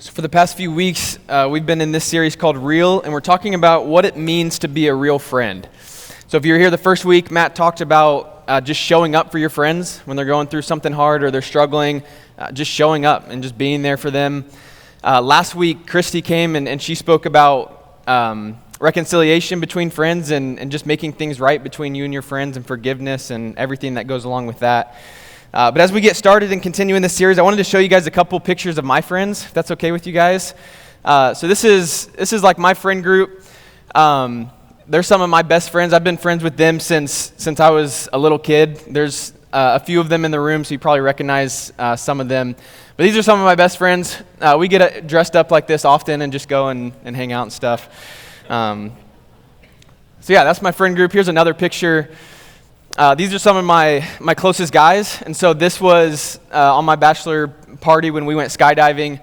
So for the past few weeks, we've been in this series called Real, and we're talking about what it means to be a real friend. So if you were here the first week, Matt talked about just showing up for your friends when they're going through something hard or they're struggling, just showing up and just being there for them. Last week, Christy came and she spoke about reconciliation between friends and just making things right between you and your friends and forgiveness and everything that goes along with that. But as we get started and continue in this series, I wanted to show you guys a couple pictures of my friends, if that's okay with you guys. So this is like my friend group. They're some of my best friends. I've been friends with them since I was a little kid. There's a few of them in the room, so you probably recognize some of them. But these are some of my best friends. We get dressed up like this often and just go and hang out and stuff. So yeah, that's my friend group. Here's another picture. These are some of my closest guys, and so this was on my bachelor party when we went skydiving.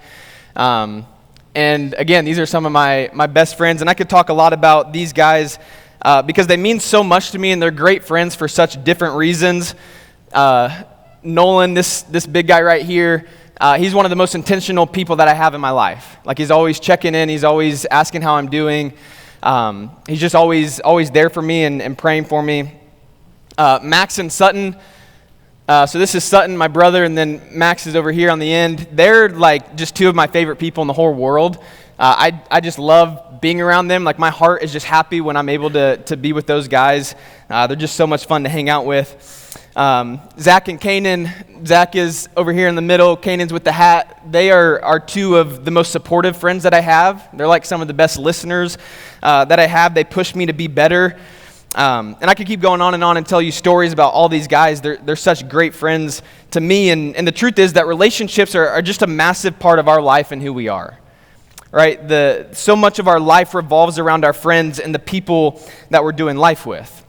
And again, these are some of my best friends, and I could talk a lot about these guys because they mean so much to me, and they're great friends for such different reasons. Nolan, this big guy right here, he's one of the most intentional people that I have in my life. Like, he's always checking in, he's always asking how I'm doing. He's just always there for me and praying for me. Max and Sutton, so this is Sutton, my brother, and then Max is over here on the end. They're like just two of my favorite people in the whole world. I just love being around them. Like, my heart is just happy when I'm able to be with those guys. They're just so much fun to hang out with. Zach and Kanan, Zach is over here in the middle, Kanan's with the hat. They are two of the most supportive friends that I have. They're like some of the best listeners that I have. They push me to be better. And I could keep going on and tell you stories about all these guys. They're such great friends to me, and the truth is that relationships are just a massive part of our life and who we are, right? So much of our life revolves around our friends and the people that we're doing life with.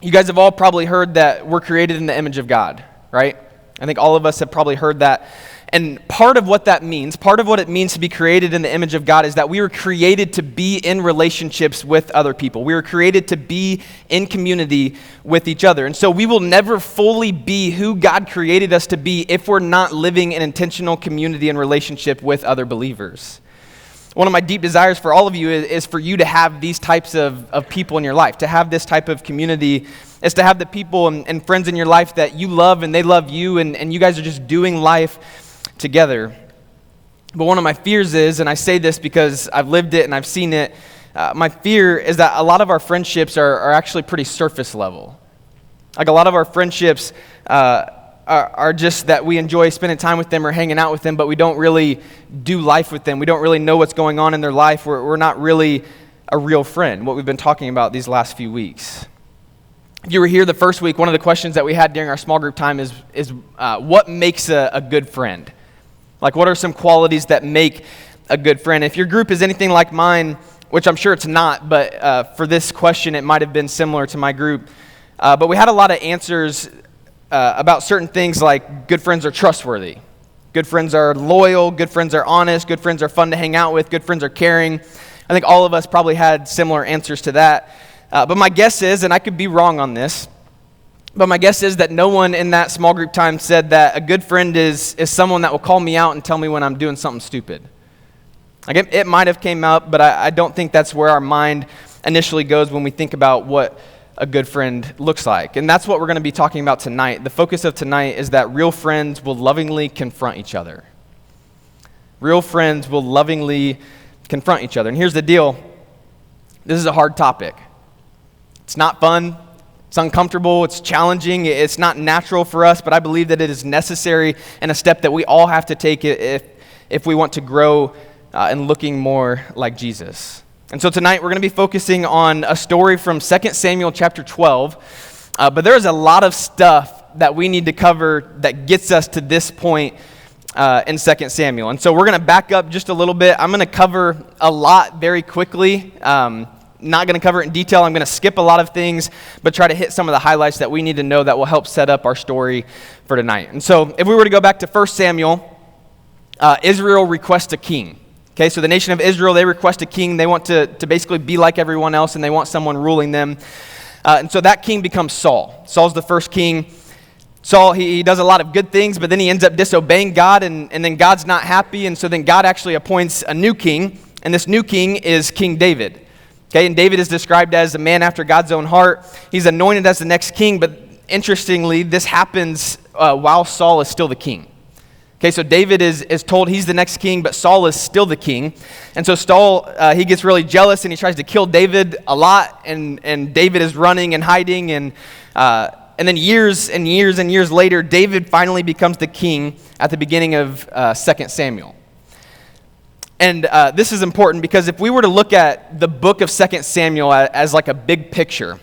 You guys have all probably heard that we're created in the image of God, right? I think all of us have probably heard that. And part of what that means, part of what it means to be created in the image of God is that we were created to be in relationships with other people. We were created to be in community with each other. And so we will never fully be who God created us to be if we're not living in intentional community and relationship with other believers. One of my deep desires for all of you is for you to have these types of people in your life, to have this type of community, is to have the people and friends in your life that you love and they love you, and you guys are just doing life together. But one of my fears is, and I say this because I've lived it and I've seen it, my fear is that a lot of our friendships are actually pretty surface level. Like, a lot of our friendships are just that we enjoy spending time with them or hanging out with them, but we don't really do life with them. We don't really know what's going on in their life. We're not really a real friend, what we've been talking about these last few weeks. If you were here the first week, one of the questions that we had during our small group time is what makes a good friend? Like, what are some qualities that make a good friend? If your group is anything like mine, which I'm sure it's not, but for this question, it might have been similar to my group. But we had a lot of answers about certain things, like good friends are trustworthy. Good friends are loyal. Good friends are honest. Good friends are fun to hang out with. Good friends are caring. I think all of us probably had similar answers to that. But my guess is, and I could be wrong on this, but my guess is that no one in that small group time said that a good friend is someone that will call me out and tell me when I'm doing something stupid. Like, it might have came out, but I don't think that's where our mind initially goes when we think about what a good friend looks like. And that's what we're going to be talking about tonight. The focus of tonight is that real friends will lovingly confront each other. Real friends will lovingly confront each other. And here's the deal. This is a hard topic. It's not fun. It's uncomfortable, it's challenging, it's not natural for us, but I believe that it is necessary and a step that we all have to take if we want to grow in looking more like Jesus. And so tonight we're going to be focusing on a story from 2 Samuel chapter 12, but there's a lot of stuff that we need to cover that gets us to this point in 2 Samuel. And so we're going to back up just a little bit. I'm going to cover a lot very quickly. Not going to cover it in detail. I'm going to skip a lot of things, but try to hit some of the highlights that we need to know that will help set up our story for tonight. And so if we were to go back to 1 Samuel, Israel requests a king. Okay, so the nation of Israel, they request a king. They want to basically be like everyone else, and they want someone ruling them. And so that king becomes Saul. Saul's the first king. Saul, he does a lot of good things, but then he ends up disobeying God, and then God's not happy, and so then God actually appoints a new king, and this new king is King David. Okay, and David is described as a man after God's own heart. He's anointed as the next king, but interestingly, this happens while Saul is still the king. Okay, so David is told he's the next king, but Saul is still the king. And so Saul, he gets really jealous, and he tries to kill David a lot, and David is running and hiding, and then years and years and years later, David finally becomes the king at the beginning of 2 Samuel. And this is important because if we were to look at the book of 2 Samuel as like a big picture,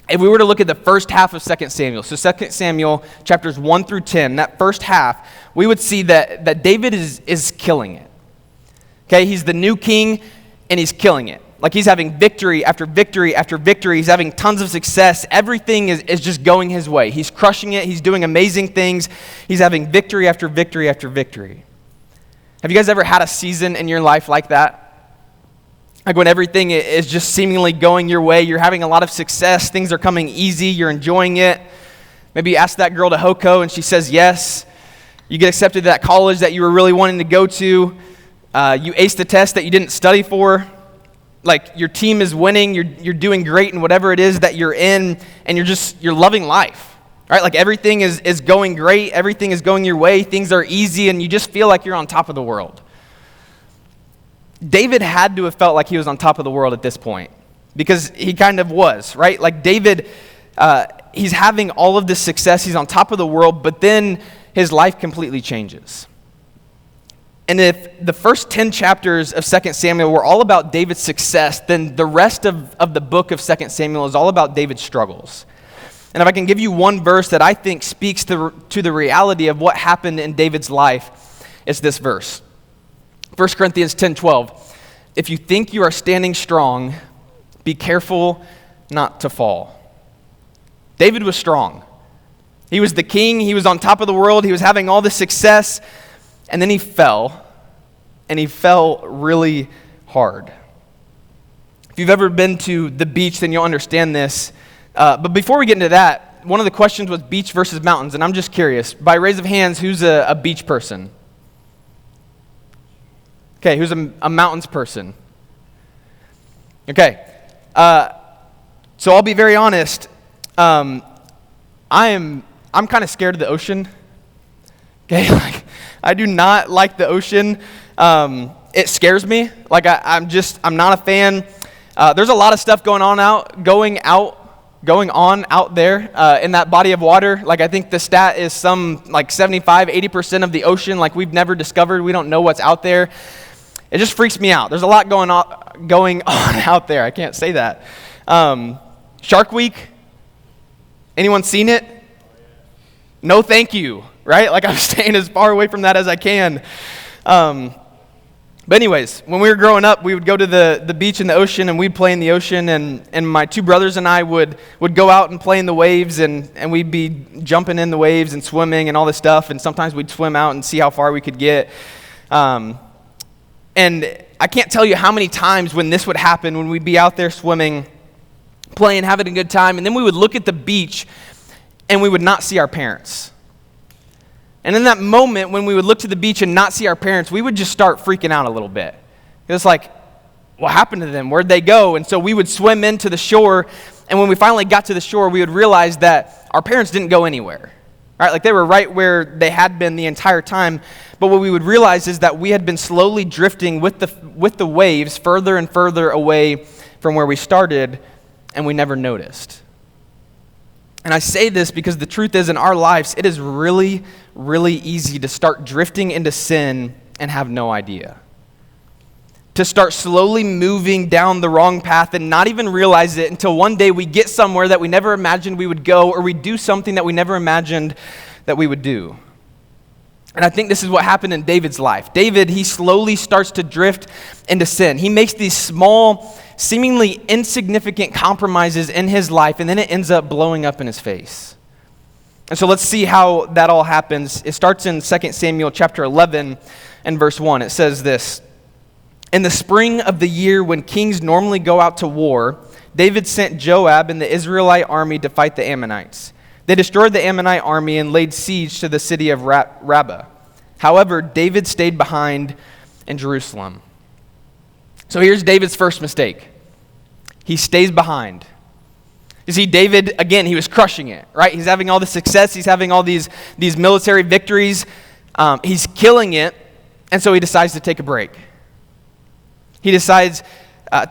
if we were to look at the first half of 2 Samuel, so 2 Samuel chapters 1 through 10, that first half, we would see that David is killing it. Okay, he's the new king, and he's killing it. Like he's having victory after victory after victory. He's having tons of success. Everything is just going his way. He's crushing it. He's doing amazing things. He's having victory after victory after victory. Have you guys ever had a season in your life like that? Like when everything is just seemingly going your way, you're having a lot of success, things are coming easy, you're enjoying it. Maybe you ask that girl to HOCO and she says yes. You get accepted to that college that you were really wanting to go to. You aced the test that you didn't study for. Like your team is winning, you're doing great in whatever it is that you're in, and you're loving life. Right? Like everything is going great, everything is going your way, things are easy, and you just feel like you're on top of the world. David had to have felt like he was on top of the world at this point because he kind of was, right? Like David, he's having all of this success, he's on top of the world, but then his life completely changes. And if the first 10 chapters of 2 Samuel were all about David's success, then the rest of the book of 2 Samuel is all about David's struggles. And if I can give you one verse that I think speaks to the reality of what happened in David's life, it's this verse. 1 Corinthians 10:12. If you think you are standing strong, be careful not to fall. David was strong. He was the king. He was on top of the world. He was having all this success. And then he fell. And he fell really hard. If you've ever been to the beach, then you'll understand this. But before we get into that, one of the questions was beach versus mountains. And I'm just curious, by raise of hands, who's a beach person? Okay, who's a mountains person? Okay, so I'll be very honest. I'm kind of scared of the ocean. Okay, like I do not like the ocean. It scares me. Like I'm not a fan. There's a lot of stuff going on out there in that body of water. Like I think the stat is some like 75-80% of the ocean. Like we've never discovered. We don't know what's out there. It just freaks me out. There's a lot going on out there. I can't say that. Shark Week. Anyone seen it? No, thank you. Right? Like I'm staying as far away from that as I can. But anyways, when we were growing up, we would go to the beach and the ocean, and we'd play in the ocean, and my two brothers and I would go out and play in the waves, and we'd be jumping in the waves and swimming and all this stuff, and sometimes we'd swim out and see how far we could get. And I can't tell you how many times when this would happen, when we'd be out there swimming, playing, having a good time, and then we would look at the beach, and we would not see our parents. And in that moment, when we would look to the beach and not see our parents, we would just start freaking out a little bit. It's like, what happened to them? Where'd they go? And so we would swim into the shore, and when we finally got to the shore, we would realize that our parents didn't go anywhere. Right? Like they were right where they had been the entire time. But what we would realize is that we had been slowly drifting with the waves further and further away from where we started, and we never noticed. And I say this because the truth is, in our lives, it is really, really easy to start drifting into sin and have no idea. To start slowly moving down the wrong path and not even realize it until one day we get somewhere that we never imagined we would go, or we do something that we never imagined that we would do. And I think this is what happened in David's life. David, he slowly starts to drift into sin. He makes these small, seemingly insignificant compromises in his life, and then it ends up blowing up in his face. And so let's see how that all happens. It starts in 2 Samuel chapter 11 and verse 1. It says this: In the spring of the year when kings normally go out to war, David sent Joab and the Israelite army to fight the Ammonites. They destroyed the Ammonite army and laid siege to the city of Rabbah. However, David stayed behind in Jerusalem. So here's David's first mistake. He stays behind. You see, David, again, he was crushing it, right? He's having all the success. He's having all these military victories. He's killing it. And so he decides to take a break. He decides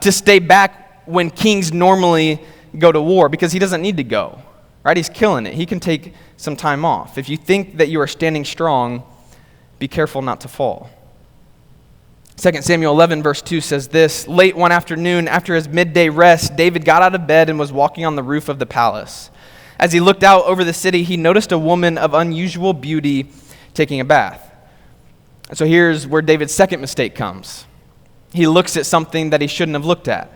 to stay back when kings normally go to war because he doesn't need to go, right? He's killing it. He can take some time off. If you think that you are standing strong, be careful not to fall. 2 Samuel 11 verse 2 says this, "Late one afternoon, after his midday rest, David got out of bed and was walking on the roof of the palace. As he looked out over the city, he noticed a woman of unusual beauty taking a bath." And so here's where David's second mistake comes. He looks at something that he shouldn't have looked at.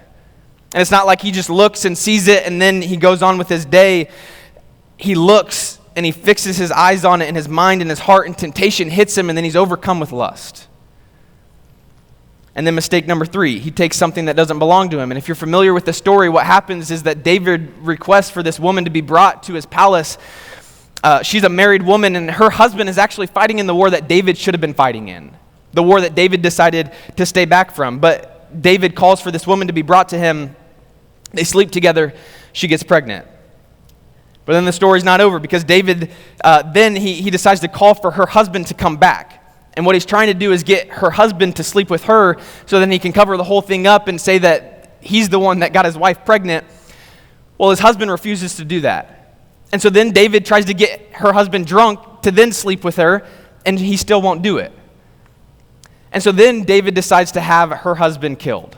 And it's not like he just looks and sees it and then he goes on with his day. He looks and he fixes his eyes on it in his mind and his heart, and temptation hits him, and then he's overcome with lust. And then mistake number 3, he takes something that doesn't belong to him. And if you're familiar with the story, what happens is that David requests for this woman to be brought to his palace. She's a married woman, and her husband is actually fighting in the war that David should have been fighting in, the war that David decided to stay back from. But David calls for this woman to be brought to him. They sleep together. She gets pregnant. But then the story's not over, because David, then he decides to call for her husband to come back. And what he's trying to do is get her husband to sleep with her so then he can cover the whole thing up and say that he's the one that got his wife pregnant. Well, his husband refuses to do that. And so then David tries to get her husband drunk to then sleep with her, and he still won't do it. And so then David decides to have her husband killed.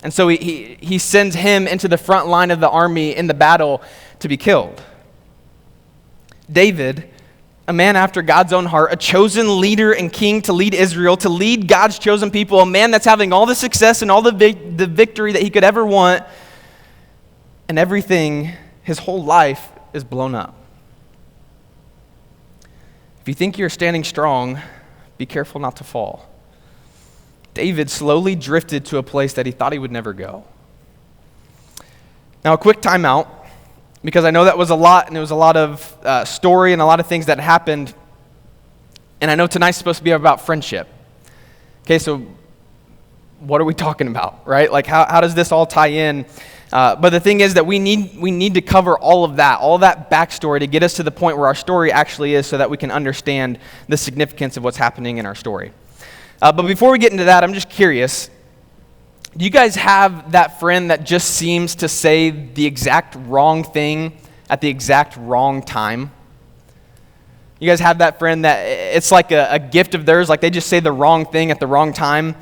And so he sends him into the front line of the army in the battle to be killed. David, a man after God's own heart, a chosen leader and king to lead Israel, to lead God's chosen people, a man that's having all the success and all the victory that he could ever want, and everything, his whole life is blown up. If you think you're standing strong, be careful not to fall. David slowly drifted to a place that he thought he would never go. Now, a quick timeout, because I know that was a lot, and it was a lot of story and a lot of things that happened. And I know tonight's supposed to be about friendship. Okay, so what are we talking about, right? Like, how does this all tie in? But the thing is that we need to cover all of that backstory to get us to the point where our story actually is, so that we can understand the significance of what's happening in our story. But before we get into that, I'm just curious, do you guys have that friend that just seems to say the exact wrong thing at the exact wrong time? You guys have that friend that it's like a gift of theirs, like they just say the wrong thing at the wrong time?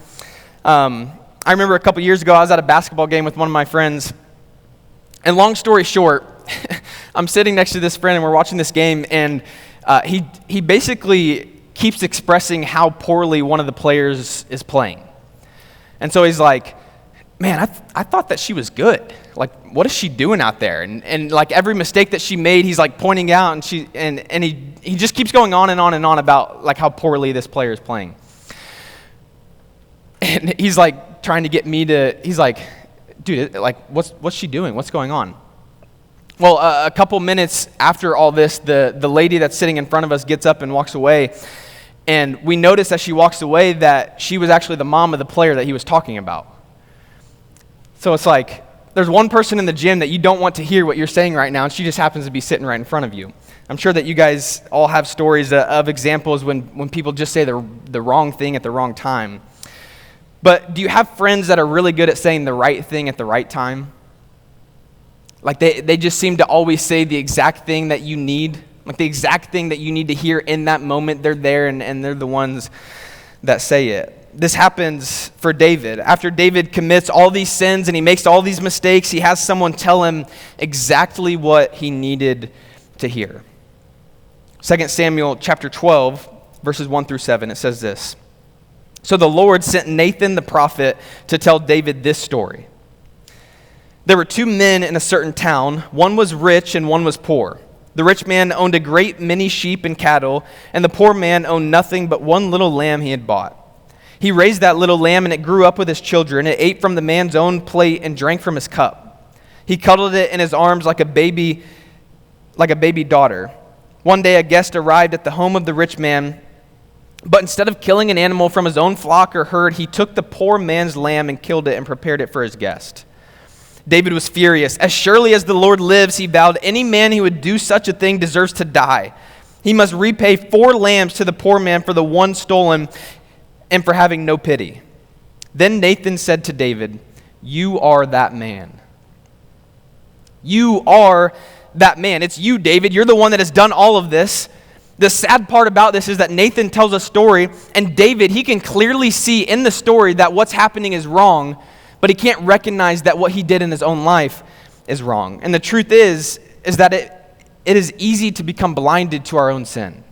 I remember a couple years ago, I was at a basketball game with one of my friends, and long story short, I'm sitting next to this friend and we're watching this game, and he basically keeps expressing how poorly one of the players is playing. And so he's like, "Man, I thought that she was good. Like, what is she doing out there?" And like every mistake that she made, he's like pointing out, and he just keeps going on and on and on about like how poorly this player is playing. And he's like trying to get me to, he's like, "Dude, like what's she doing? What's going on?" Well, a couple minutes after all this, the lady that's sitting in front of us gets up and walks away. And we notice as she walks away that she was actually the mom of the player that he was talking about. So it's like, there's one person in the gym that you don't want to hear what you're saying right now, and she just happens to be sitting right in front of you. I'm sure that you guys all have stories of examples when people just say the wrong thing at the wrong time. But do you have friends that are really good at saying the right thing at the right time? Like they just seem to always say the exact thing that you need, like the exact thing that you need to hear in that moment. They're there, and they're the ones that say it. This happens for David. After David commits all these sins and he makes all these mistakes, he has someone tell him exactly what he needed to hear. 2 Samuel chapter 12, verses 1 through 7, it says this. "So the Lord sent Nathan the prophet to tell David this story. There were 2 men in a certain town. One was rich and one was poor. The rich man owned a great many sheep and cattle, and the poor man owned nothing but one little lamb he had bought. He raised that little lamb, and it grew up with his children. It ate from the man's own plate and drank from his cup. He cuddled it in his arms like a baby like a baby daughter. One day a guest arrived at the home of the rich man, but instead of killing an animal from his own flock or herd, he took the poor man's lamb and killed it and prepared it for his guest. David was furious. As surely as the Lord lives, he vowed, any man who would do such a thing deserves to die. He must repay 4 lambs to the poor man for the one stolen and for having no pity. Then Nathan said to David, you are that man. You are that man. It's you, David. You're the one that has done all of this. The sad part about this is that Nathan tells a story, and David, he can clearly see in the story that what's happening is wrong, but he can't recognize that what he did in his own life is wrong. And the truth is that it is easy to become blinded to our own sin.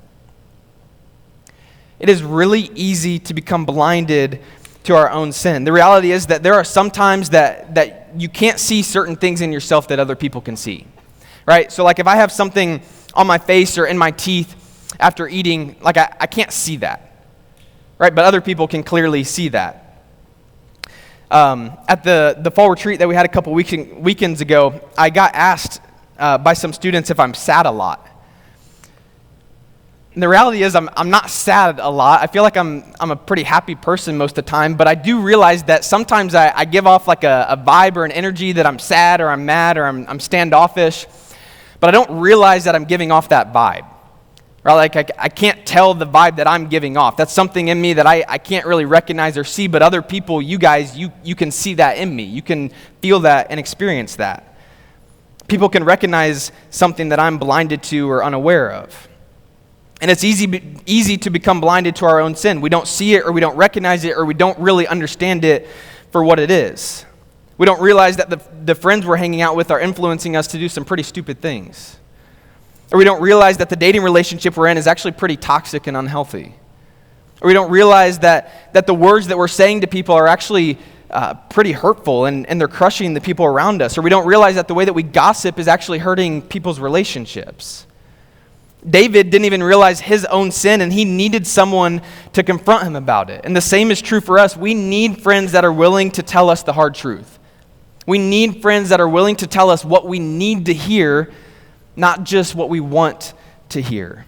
It is really easy to become blinded to our own sin. The reality is that there are some times that you can't see certain things in yourself that other people can see, right? So like if I have something on my face or in my teeth after eating, like I can't see that, right? But other people can clearly see that. At the fall retreat that we had a couple weekends ago, I got asked by some students if I'm sad a lot. And the reality is I'm not sad a lot. I feel like I'm a pretty happy person most of the time, but I do realize that sometimes I give off like a vibe or an energy that I'm sad or I'm mad or I'm standoffish, but I don't realize that I'm giving off that vibe. Right? Like I can't tell the vibe that I'm giving off. That's something in me that I can't really recognize or see, but other people, you guys, you can see that in me. You can feel that and experience that. People can recognize something that I'm blinded to or unaware of. And it's easy to become blinded to our own sin. We don't see it or we don't recognize it or we don't really understand it for what it is. We don't realize that the friends we're hanging out with are influencing us to do some pretty stupid things. Or we don't realize that the dating relationship we're in is actually pretty toxic and unhealthy. Or we don't realize that the words that we're saying to people are actually pretty hurtful and they're crushing the people around us. Or we don't realize that the way that we gossip is actually hurting people's relationships. David didn't even realize his own sin, and he needed someone to confront him about it. And the same is true for us. We need friends that are willing to tell us the hard truth. We need friends that are willing to tell us what we need to hear, not just what we want to hear.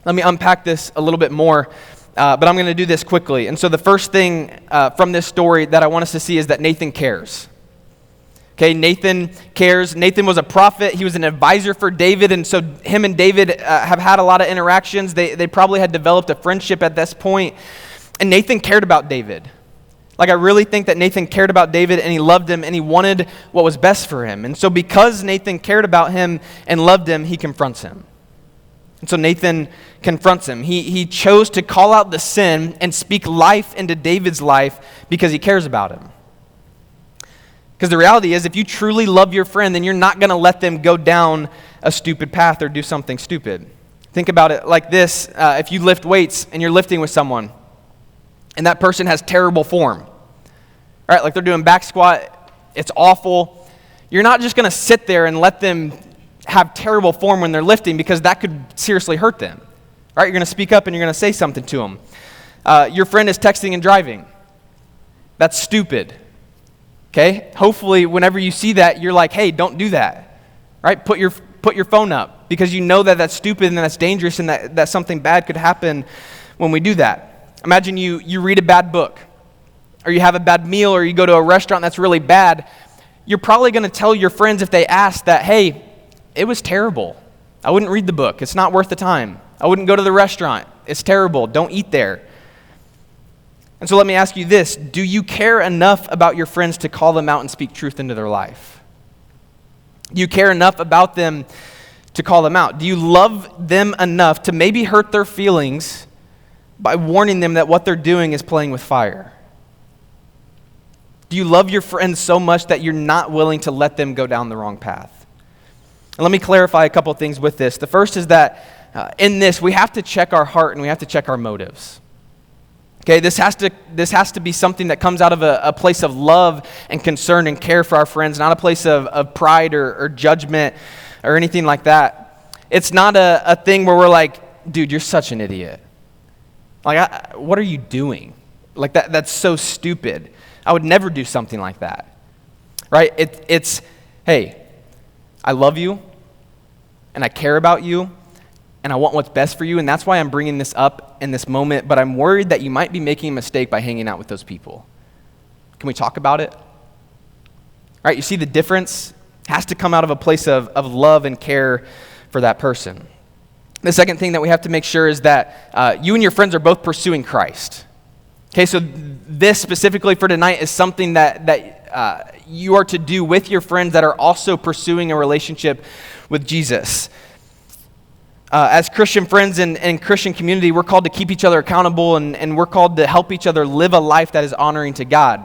Let me unpack this a little bit more, but I'm going to do this quickly. And so the first thing from this story that I want us to see is that Nathan cares. Okay, Nathan cares. Nathan was a prophet. He was an advisor for David, and so him and David have had a lot of interactions. They probably had developed a friendship at this point, and Nathan cared about David. Like, I really think that Nathan cared about David, and he loved him, and he wanted what was best for him. And so because Nathan cared about him and loved him, he confronts him. And so Nathan confronts him. He chose to call out the sin and speak life into David's life because he cares about him. Because the reality is, if you truly love your friend, then you're not going to let them go down a stupid path or do something stupid. Think about it like this. If you lift weights and you're lifting with someone, and that person has terrible form, right? Like they're doing back squat, it's awful. You're not just going to sit there and let them have terrible form when they're lifting, because that could seriously hurt them, right? You're going to speak up and you're going to say something to them. Your friend is texting and driving. That's stupid. Okay? Hopefully, whenever you see that, you're like, hey, don't do that, right? Put your phone up, because you know that that's stupid and that's dangerous and that something bad could happen when we do that. Imagine you read a bad book, or you have a bad meal, or you go to a restaurant that's really bad. You're probably going to tell your friends if they ask that, hey, it was terrible. I wouldn't read the book. It's not worth the time. I wouldn't go to the restaurant. It's terrible. Don't eat there. And so let me ask you this. Do you care enough about your friends to call them out and speak truth into their life? Do you care enough about them to call them out? Do you love them enough to maybe hurt their feelings by warning them that what they're doing is playing with fire? Do you love your friends so much that you're not willing to let them go down the wrong path? And let me clarify a couple things with this. The first is that in this, we have to check our heart and we have to check our motives. Okay, this has to be something that comes out of a place of love and concern and care for our friends, not a place of pride or judgment or anything like that. It's not a thing where we're like, dude, you're such an idiot. Like, what are you doing? Like, that's so stupid. I would never do something like that, right? It's, hey, I love you. and I care about you, and I want what's best for you, and that's why I'm bringing this up in this moment, but I'm worried that you might be making a mistake by hanging out with those people. Can we talk about it? All right, you see the difference? It has to come out of a place of love and care for that person. The second thing that we have to make sure is that you and your friends are both pursuing Christ. Okay, so this specifically for tonight is something that you are to do with your friends that are also pursuing a relationship with Jesus. As Christian friends and Christian community, we're called to keep each other accountable, and we're called to help each other live a life that is honoring to God.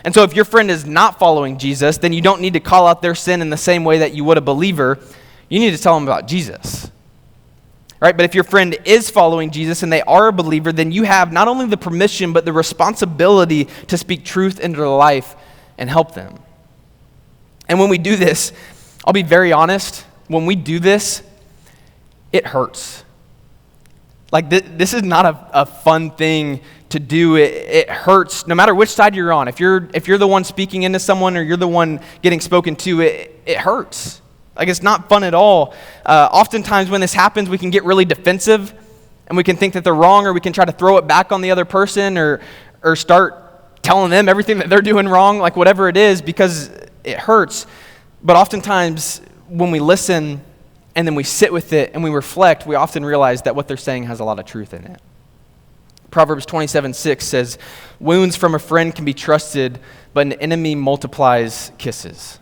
And so if your friend is not following Jesus, then you don't need to call out their sin in the same way that you would a believer. You need to tell them about Jesus. Right? But if your friend is following Jesus and they are a believer, then you have not only the permission, but the responsibility to speak truth into their life and help them. And when we do this, I'll be very honest, when we do this, it hurts. Like this is not a fun thing to do. It hurts no matter which side you're on. If you're the one speaking into someone or you're the one getting spoken to, it hurts. Like it's not fun at all. Oftentimes when this happens, we can get really defensive and we can think that they're wrong, or we can try to throw it back on the other person or start telling them everything that they're doing wrong, like whatever it is, because it hurts. But oftentimes when we listen and then we sit with it and we reflect, we often realize that what they're saying has a lot of truth in it. Proverbs 27:6 says, "Wounds from a friend can be trusted, but an enemy multiplies kisses."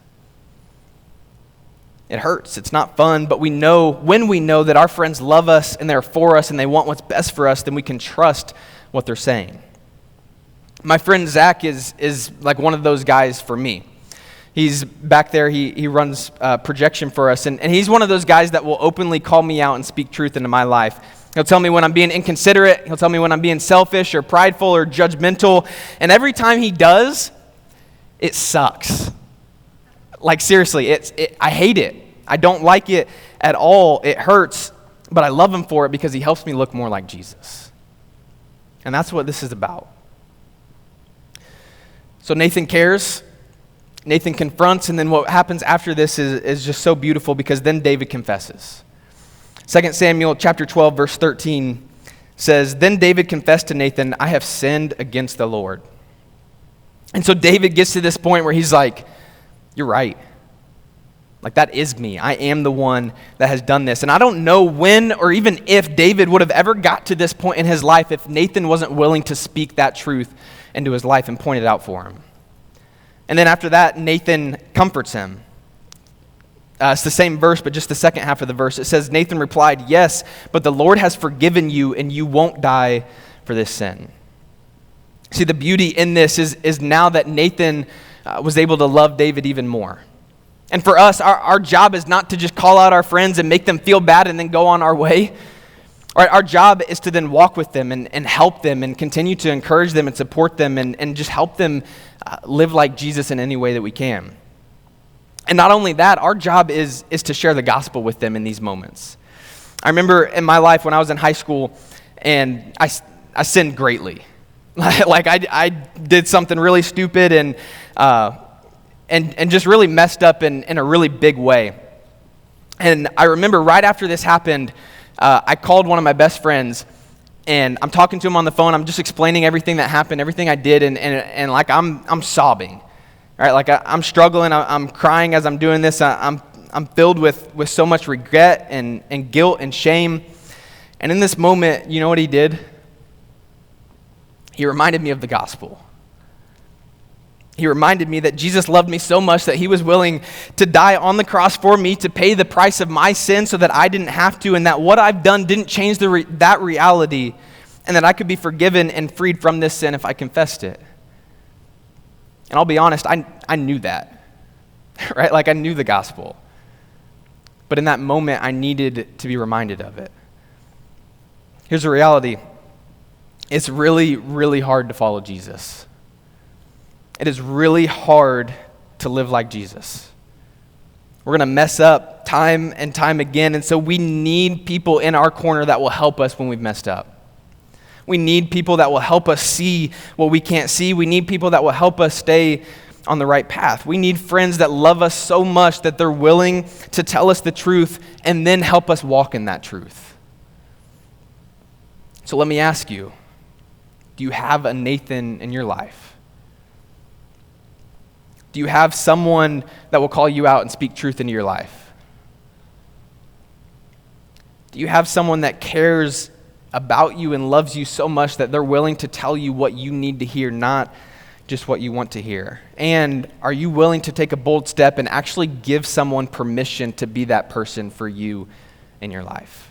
It hurts. It's not fun, but when we know that our friends love us and they're for us and they want what's best for us, then we can trust what they're saying. My friend Zach is like one of those guys for me. He's back there, he runs projection for us, and he's one of those guys that will openly call me out and speak truth into my life. He'll tell me when I'm being inconsiderate, he'll tell me when I'm being selfish or prideful or judgmental, and every time he does, it sucks. Like seriously, I hate it. I don't like it at all. It hurts, but I love him for it because he helps me look more like Jesus. And that's what this is about. So Nathan cares. Nathan confronts, and then what happens after this is just so beautiful, because then David confesses. 2 Samuel chapter 12, verse 13 says, "Then David confessed to Nathan, 'I have sinned against the Lord.'" And so David gets to this point where he's like, "You're right. Like that is me. I am the one that has done this." And I don't know when or even if David would have ever got to this point in his life if Nathan wasn't willing to speak that truth into his life and point it out for him. And then after that, Nathan comforts him. It's the same verse, but just the second half of the verse. It says, Nathan replied, "Yes, but the Lord has forgiven you, and you won't die for this sin." See, the beauty in this is now that Nathan was able to love David even more. And for us, our job is not to just call out our friends and make them feel bad and then go on our way. All right, our job is to then walk with them and help them and continue to encourage them and support them and just help them live like Jesus in any way that we can. And not only that, our job is to share the gospel with them in these moments. I remember in my life when I was in high school, and I sinned greatly. Like I did something really stupid and just really messed up in a really big way. And I remember right after this happened, I called one of my best friends, and I'm talking to him on the phone. I'm just explaining everything that happened, everything I did, and like I'm sobbing. Right, like I'm struggling, I'm crying as I'm doing this. I'm filled with so much regret and guilt and shame. And in this moment, you know what he did? He reminded me of the gospel. He reminded me that Jesus loved me so much that he was willing to die on the cross for me, to pay the price of my sin so that I didn't have to, and that what I've done didn't change that reality, and that I could be forgiven and freed from this sin if I confessed it. And I'll be honest, I knew that, right? Like I knew the gospel. But in that moment, I needed to be reminded of it. Here's the reality. It's really, really hard to follow Jesus. It is really hard to live like Jesus. We're going to mess up time and time again, and so we need people in our corner that will help us when we've messed up. We need people that will help us see what we can't see. We need people that will help us stay on the right path. We need friends that love us so much that they're willing to tell us the truth and then help us walk in that truth. So let me ask you, do you have a Nathan in your life? Do you have someone that will call you out and speak truth into your life? Do you have someone that cares about you and loves you so much that they're willing to tell you what you need to hear, not just what you want to hear? And are you willing to take a bold step and actually give someone permission to be that person for you in your life?